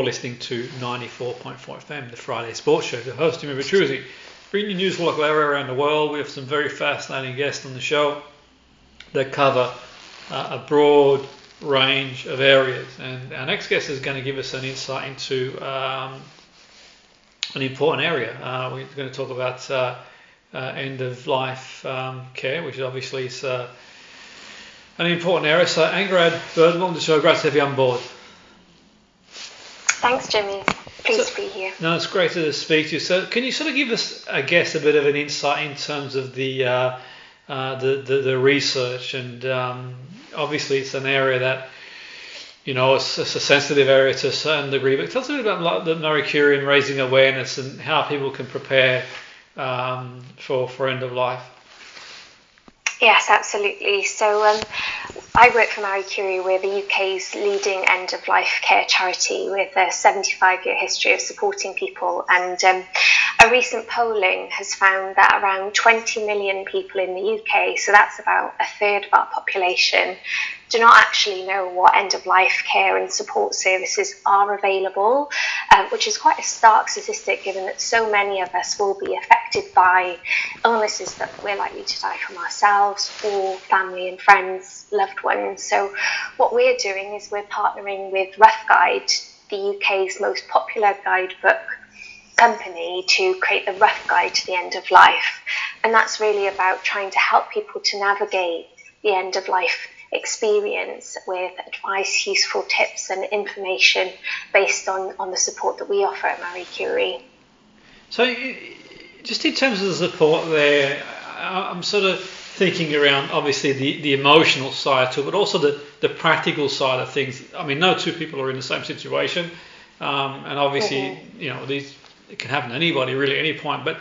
Listening to 94.4 FM, the Friday Sports Show. The host, Marie Curie, bringing you news from local area around the world. We have some very fascinating guests on the show that cover a broad range of areas. And our next guest is going to give us an insight into an important area. We're going to talk about end-of-life care, which obviously is an important area. So, Angharad Burden, welcome to the show. Great to have you on board. Thanks, Jimmy. Pleased to be here. No, it's great to speak to you. So, can you sort of give us, I guess, a bit of an insight in terms of the research? And obviously, it's an area that, you know, it's a sensitive area to a certain degree. But tell us a bit about the Marie Curie and raising awareness and how people can prepare for end of life. Yes, absolutely. So I work for Marie Curie. We're the UK's leading end-of-life care charity with a 75-year history of supporting people. And a recent polling has found that around 20 million people in the UK, so that's about a third of our population, do not actually know what end-of-life care and support services are available, which is quite a stark statistic given that so many of us will be affected by illnesses that we're likely to die from ourselves or family and friends, loved ones. So what we're doing is we're partnering with Rough Guide, the UK's most popular guidebook company, to create the Rough Guide to the End of Life. And that's really about trying to help people to navigate the end of life experience with advice, useful tips and information based on the support that we offer at Marie Curie. So just in terms of the support there, I'm sort of thinking around obviously the emotional side to it, but also the practical side of things. I mean, no two people are in the same situation, and obviously, you know, it can happen to anybody really at any point, but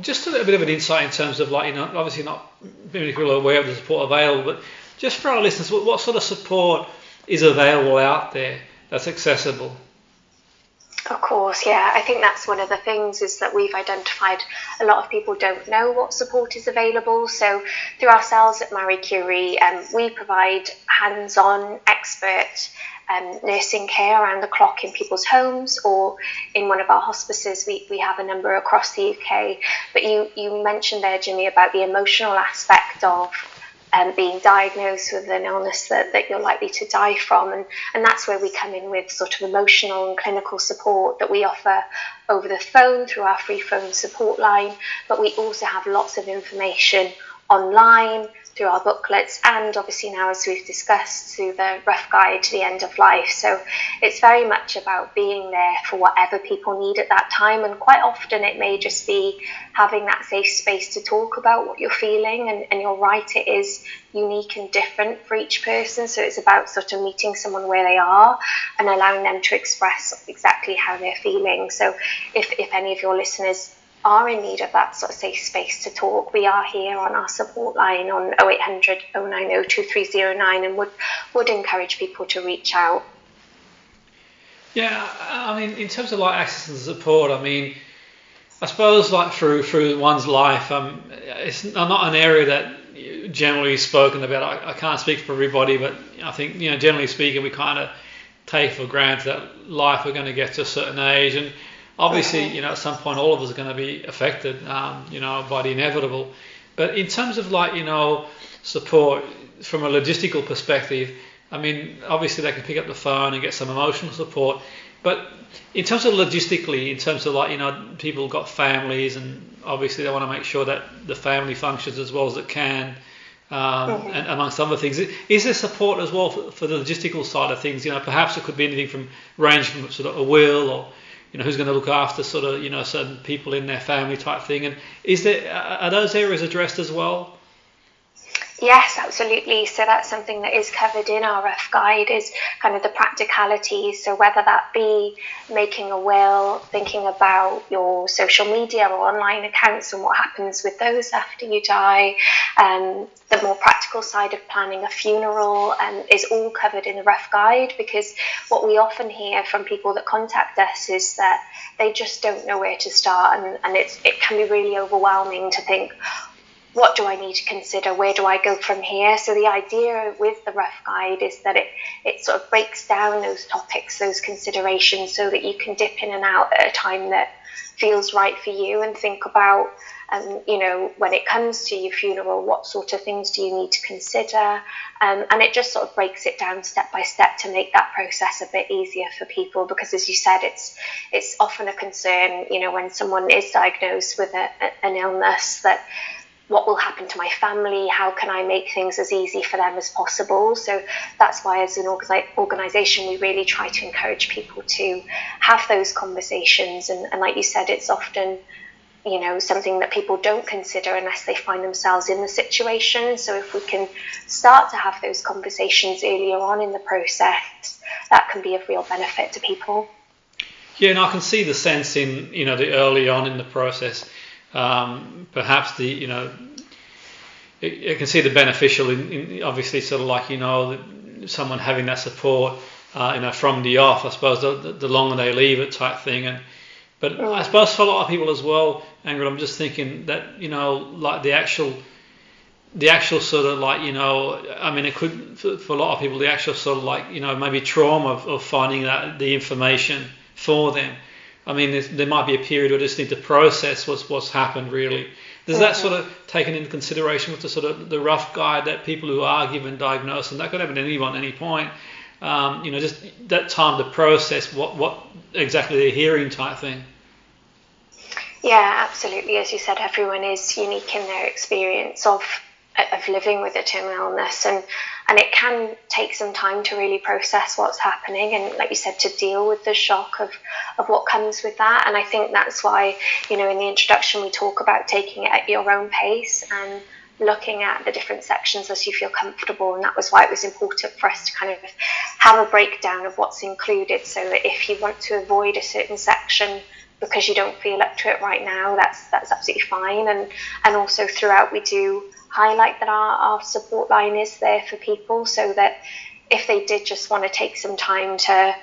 just a little bit of an insight in terms of, like, you know, obviously not many people are aware of the support available, but just for our listeners, what sort of support is available out there that's accessible? Of course, yeah. I think that's one of the things is that we've identified a lot of people don't know what support is available. So through ourselves at Marie Curie, we provide hands-on expert nursing care around the clock in people's homes, or in one of our hospices. We have a number across the UK. But you mentioned there, Jimmy, about the emotional aspect of being diagnosed with an illness that you're likely to die from, and that's where we come in with sort of emotional and clinical support that we offer over the phone through our free phone support line, but we also have lots of information online through our booklets, and obviously now, as we've discussed, through the Rough Guide to the End of Life. So it's very much about being there for whatever people need at that time, and quite often it may just be having that safe space to talk about what you're feeling, and you're right, it is unique and different for each person. So it's about sort of meeting someone where they are and allowing them to express exactly how they're feeling. So if any of your listeners are in need of that sort of safe space to talk, we are here on our support line on 0800 090 2309, and would encourage people to reach out. Yeah, I mean, in terms of like access and support, I mean, I suppose like through one's life, it's not an area that generally spoken about. I can't speak for everybody, but I think, you know, generally speaking, we kind of take for granted that life, we're going to get to a certain age, and obviously, you know, at some point all of us are going to be affected, you know, by the inevitable. But in terms of, like, you know, support from a logistical perspective, I mean, obviously they can pick up the phone and get some emotional support. But in terms of logistically, in terms of, like, you know, people got families, and obviously they want to make sure that the family functions as well as it can, and amongst other things. Is there support as well for the logistical side of things? You know, perhaps it could be anything from ranging from sort of a will, or, you know, who's going to look after sort of, you know, certain people in their family type thing. And are those areas addressed as well? Yes, absolutely. So that's something that is covered in our Rough Guide, is kind of the practicalities. So whether that be making a will, thinking about your social media or online accounts and what happens with those after you die, the more practical side of planning a funeral is all covered in the Rough Guide, because what we often hear from people that contact us is that they just don't know where to start, and it can be really overwhelming to think, what do I need to consider? Where do I go from here? So the idea with the rough guide is that it sort of breaks down those topics, those considerations, so that you can dip in and out at a time that feels right for you, and think about, when it comes to your funeral, what sort of things do you need to consider? And it just sort of breaks it down step by step to make that process a bit easier for people, because as you said, it's often a concern, when someone is diagnosed with an illness, that what will happen to my family? How can I make things as easy for them as possible? So that's why, as an organisation, we really try to encourage people to have those conversations. And like you said, it's often, something that people don't consider unless they find themselves in the situation. So if we can start to have those conversations earlier on in the process, that can be of real benefit to people. Yeah, and I can see the sense in, the early on in the process. Perhaps I can see the beneficial in obviously sort of like, someone having that support, from the off, I suppose, the longer they leave it type thing. But I suppose for a lot of people as well, Angharad, I'm just thinking that, like the actual sort of like, it could, for a lot of people, the actual sort of like, maybe trauma of finding that the information for them. I mean, there might be a period where they just need to process what's happened, really. Does that sort of taken into consideration with the sort of the rough guide that people who are given diagnosis, and that could happen to anyone at any point, just that time to process what exactly they're hearing type thing? Yeah, absolutely. As you said, everyone is unique in their experience of living with a terminal illness, and it can take some time to really process what's happening, and like you said, to deal with the shock of what comes with that. And I think that's why, in the introduction, we talk about taking it at your own pace and looking at the different sections as you feel comfortable. And that was why it was important for us to kind of have a breakdown of what's included, so that if you want to avoid a certain section because you don't feel up to it right now, that's absolutely fine. And also throughout, we do highlight that our support line is there for people, so that if they did just want to take some time to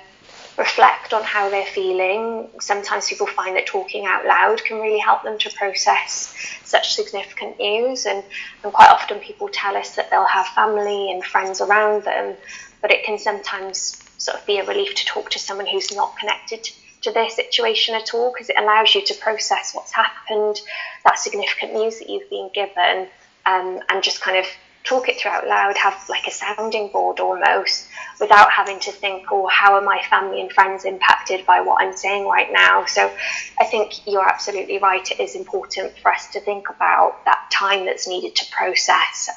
reflect on how they're feeling, sometimes people find that talking out loud can really help them to process such significant news. And quite often people tell us that they'll have family and friends around them, but it can sometimes sort of be a relief to talk to someone who's not connected to their situation at all, because it allows you to process what's happened, that significant news that you've been given, and just kind of talk it through out loud, have like a sounding board almost, without having to think, how are my family and friends impacted by what I'm saying right now? So I think you're absolutely right. It is important for us to think about that time that's needed to process,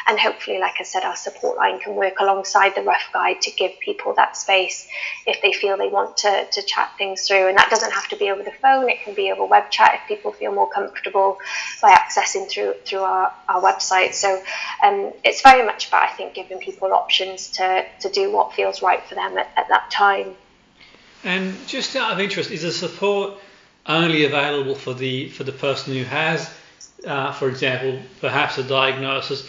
and hopefully, like I said, our support line can work alongside the rough guide to give people that space if they feel they want to chat things through. And that doesn't have to be over the phone, it can be over web chat if people feel more comfortable by accessing through our website. So it's very much about, I think, giving people options to do what feels right for them at that time. And just out of interest, is the support only available for the person who has, for example, perhaps a diagnosis?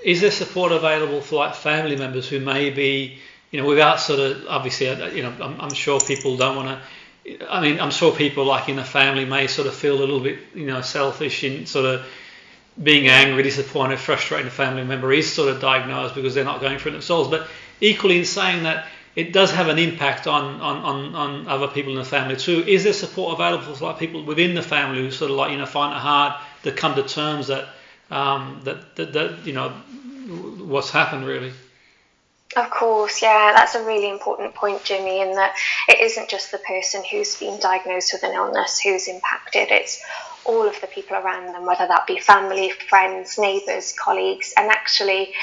Is there support available for like family members who may be, without sort of, obviously, I'm sure people don't want to. I mean, I'm sure people like in a family may sort of feel a little bit, selfish in sort of being angry, disappointed, frustrated. A family member is sort of diagnosed because they're not going through it themselves. But equally in saying that, it does have an impact on other people in the family too. Is there support available for like people within the family who sort of like find it hard to come to terms that what's happened really? Of course, yeah, that's a really important point, Jimmy, in that it isn't just the person who's been diagnosed with an illness who's impacted, it's all of the people around them, whether that be family, friends, neighbours, colleagues. And actually,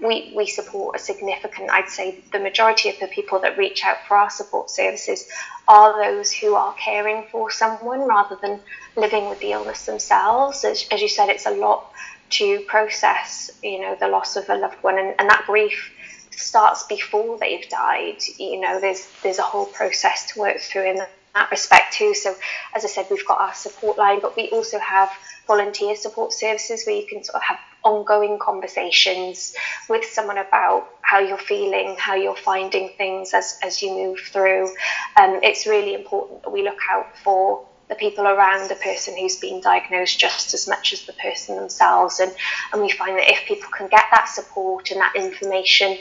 we support a significant, I'd say the majority of the people that reach out for our support services are those who are caring for someone rather than living with the illness themselves. As you said, it's a lot to process, the loss of a loved one, and that grief starts before they've died. There's a whole process to work through in that respect too. So as I said, we've got our support line, but we also have volunteer support services where you can sort of have ongoing conversations with someone about how you're feeling, how you're finding things as you move through. It's really important that we look out for the people around the person who's been diagnosed just as much as the person themselves. And we find that if people can get that support and that information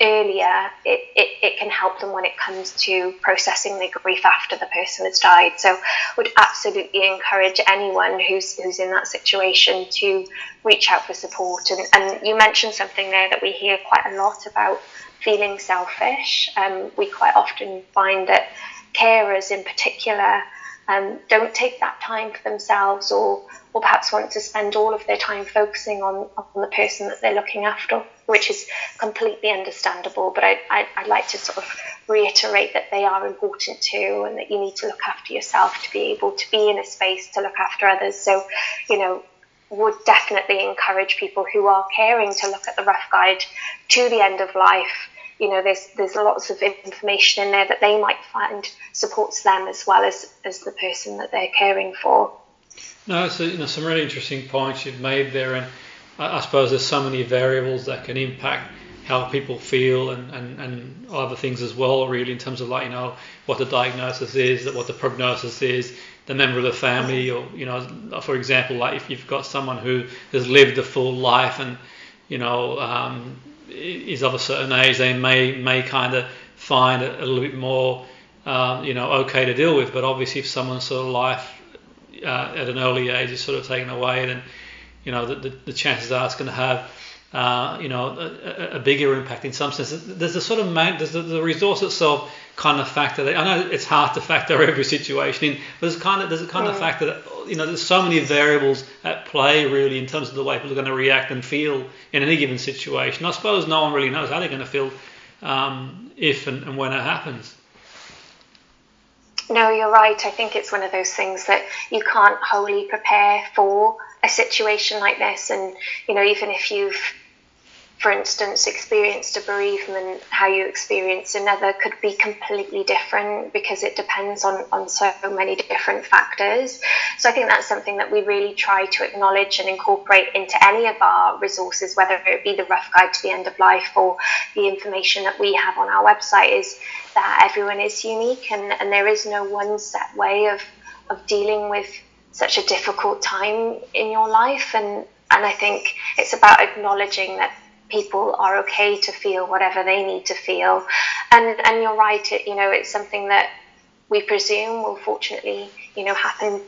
earlier, it can help them when it comes to processing their grief after the person has died. So would absolutely encourage anyone who's in that situation to reach out for support. And you mentioned something there that we hear quite a lot about, feeling selfish. We quite often find that carers in particular don't take that time for themselves, or perhaps want to spend all of their time focusing on the person that they're looking after, which is completely understandable. But I'd like to sort of reiterate that they are important too, and that you need to look after yourself to be able to be in a space to look after others. So, would definitely encourage people who are caring to look at the rough guide to the end of life. There's lots of information in there that they might find supports them as well as the person that they're caring for. No, it's some really interesting points you've made there, and I suppose there's so many variables that can impact how people feel and other things as well, really, in terms of what the diagnosis is, what the prognosis is, the member of the family, or for example, like if you've got someone who has lived a full life and is of a certain age, they may kind of find it a little bit more okay to deal with. But obviously, if someone's sort of life at an early age is sort of taken away, then the chances are it's going to have a bigger impact in some sense. There's the resource itself kind of factor that, I know it's hard to factor every situation in, but there's a kind of factor that there's so many variables at play really in terms of the way people are going to react and feel in any given situation. I suppose no one really knows how they're going to feel if and when it happens. No, you're right. I think it's one of those things that you can't wholly prepare for a situation like this. And, even if you've, for instance, experienced a bereavement, how you experience another could be completely different because it depends on so many different factors. So I think that's something that we really try to acknowledge and incorporate into any of our resources, whether it be the rough guide to the end of life or the information that we have on our website, is that everyone is unique and there is no one set way of dealing with such a difficult time in your life. And I think it's about acknowledging that people are okay to feel whatever they need to feel. And you're right, it's something that we presume will fortunately, happen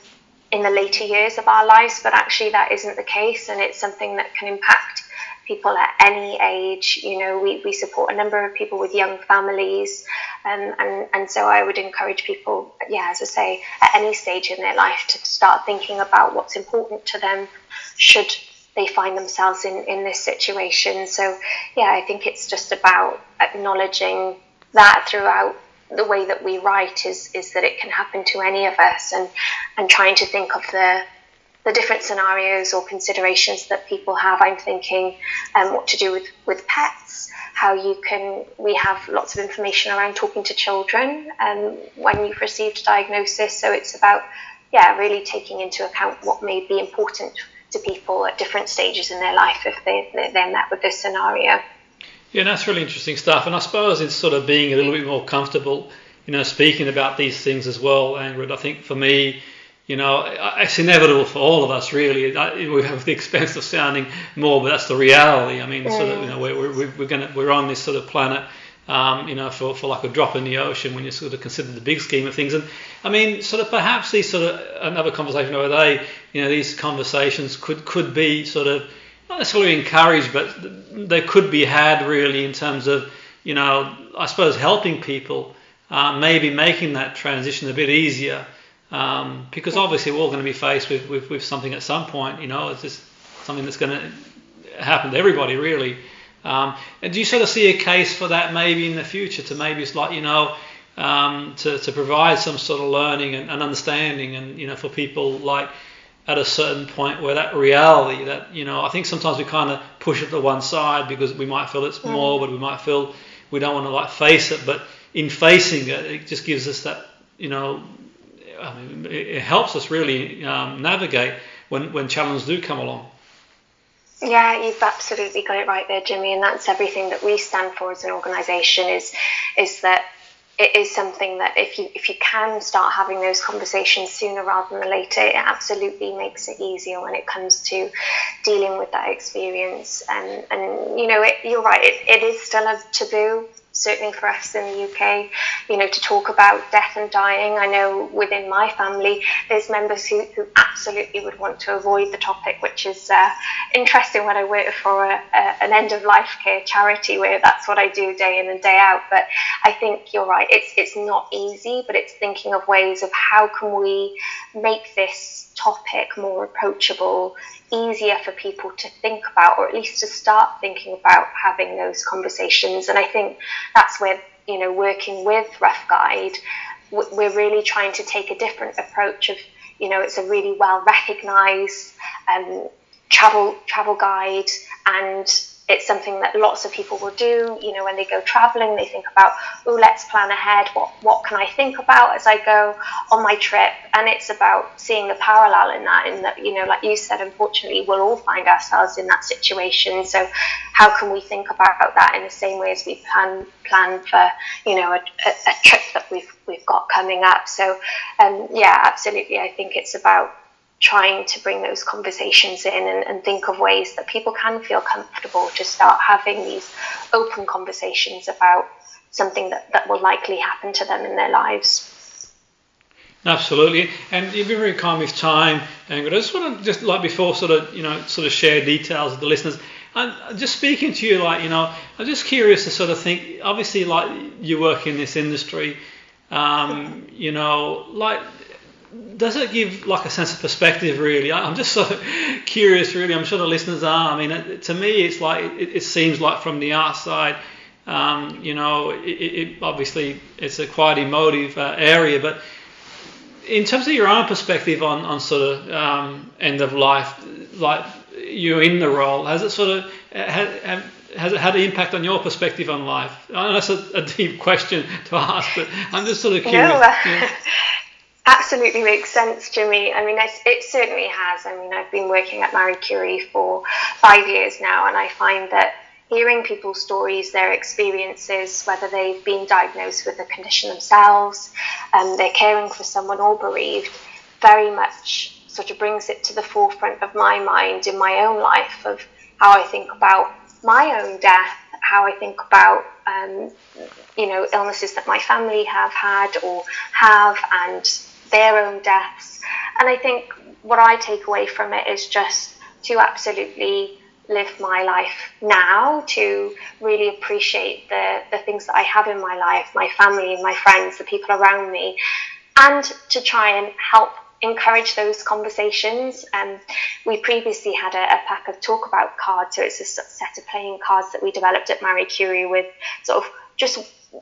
in the later years of our lives, but actually that isn't the case, and it's something that can impact people at any age. We support a number of people with young families, and so I would encourage people, as I say, at any stage in their life to start thinking about what's important to them should they find themselves in this situation. So I think it's just about acknowledging that throughout the way that we write is that it can happen to any of us, and trying to think of the different scenarios or considerations that people have. I'm thinking what to do with pets, we have lots of information around talking to children when you've received a diagnosis. So it's about really taking into account what may be important to people at different stages in their life if they're met with this scenario. Yeah, that's really interesting stuff. And I suppose it's sort of being a little bit more comfortable, speaking about these things as well, Angharad. I think for me, it's inevitable for all of us, really. We have the expense of sounding more, but that's the reality. I mean, sort of, we're on this sort of planet, for like a drop in the ocean when you sort of consider the big scheme of things. And I mean, sort of perhaps these sort of another conversation over day, these conversations could be sort of not necessarily encouraged, but they could be had really in terms of, I suppose helping people, maybe making that transition a bit easier. Because obviously we're all going to be faced with something at some point, it's just something that's going to happen to everybody really. And do you sort of see a case for that maybe in the future to maybe it's like, to provide some sort of learning and understanding and, for people like at a certain point where that reality that, I think sometimes we kind of push it to one side because we might feel it's more, but we might feel we don't want to like face it. But in facing it, it just gives us that, it helps us really navigate when challenges do come along. Yeah, you've absolutely got it right there, Jimmy, and that's everything that we stand for as an organisation is that it is something that if you can start having those conversations sooner rather than later, it absolutely makes it easier when it comes to dealing with that experience. And you know, you're right, it is still a taboo, certainly for us in the UK, you know, to talk about death and dying. I know within my family there's members who absolutely would want to avoid the topic, which is interesting when I work for an end-of-life care charity where that's what I do day in and day out. But I think you're right, it's not easy, but it's thinking of ways of how can we make this topic more approachable, easier for people to think about, or at least to start thinking about having those conversations. And I think that's where, you know, working with Rough Guide, we're really trying to take a different approach of, you know, it's a really well recognised travel guide, and it's something that lots of people will do. You know, when they go travelling, they think about, oh, let's plan ahead. What can I think about as I go on my trip? And it's about seeing the parallel in that, you know, like you said, unfortunately, we'll all find ourselves in that situation. So how can we think about that in the same way as we plan for, you know, a trip that we've got coming up? So, yeah, absolutely. I think it's about trying to bring those conversations in and think of ways that people can feel comfortable to start having these open conversations about something that will likely happen to them in their lives. Absolutely, and you've been very kind with time, Angharad. I just want to, just like before, sort of share details with the listeners. I'm just speaking to you, like, you know, I'm just curious to sort of think. Obviously, like, you work in this industry, you know, like, does it give like a sense of perspective, really? I'm just sort of curious, really. I'm sure the listeners are. I mean, to me, it's like it seems like from the outside, you know, it obviously it's a quite emotive area, but in terms of your own perspective on sort of end of life, like you're in the role, has it sort of has it had an impact on your perspective on life? I know that's a deep question to ask, but I'm just sort of curious. No, yeah. Absolutely makes sense, Jimmy. I mean, it certainly has. I mean, I've been working at Marie Curie for 5 years now, and I find that hearing people's stories, their experiences, whether they've been diagnosed with a condition themselves, they're caring for someone or bereaved, very much sort of brings it to the forefront of my mind in my own life of how I think about my own death, how I think about you know, illnesses that my family have had or have, and their own deaths. And I think what I take away from it is just to absolutely live my life now, to really appreciate the things that I have in my life, my family, my friends, the people around me, and to try and help encourage those conversations. We previously had a pack of talk about cards, so it's a set of playing cards that we developed at Marie Curie with sort of just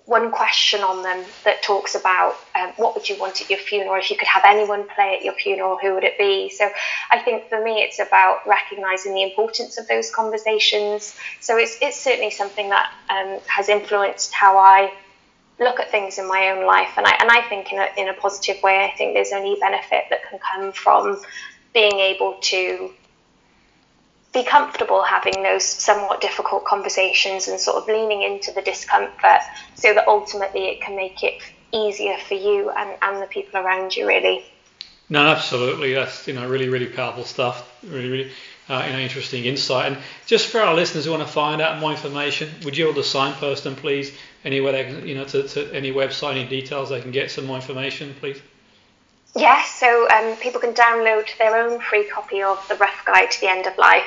one question on them that talks about what would you want at your funeral? If you could have anyone play at your funeral, who would it be? So I think for me it's about recognising the importance of those conversations. So it's certainly something that has influenced how I look at things in my own life, and I think in a positive way. I think there's only benefit that can come from being able to be comfortable having those somewhat difficult conversations and sort of leaning into the discomfort so that ultimately it can make it easier for you and the people around you, really. No, absolutely. That's, you know, really, really powerful stuff. Really, really you know, interesting insight. And just for our listeners who want to find out more information, would you able to signpost them, please, anywhere they can, you know, to any website, any details they can get some more information, please? Yes, so people can download their own free copy of The Rough Guide to the End of Life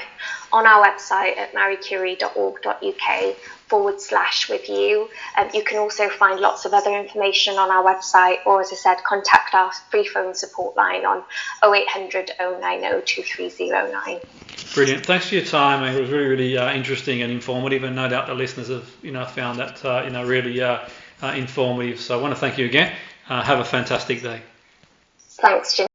on our website at mariecurie.org.uk/with-you. You can also find lots of other information on our website, or as I said, contact our free phone support line on 0800 090 2309. Brilliant. Thanks for your time. It was really, really interesting and informative, and no doubt the listeners have, you know, found that you know, really informative. So I want to thank you again. Have a fantastic day. Thanks, Jim.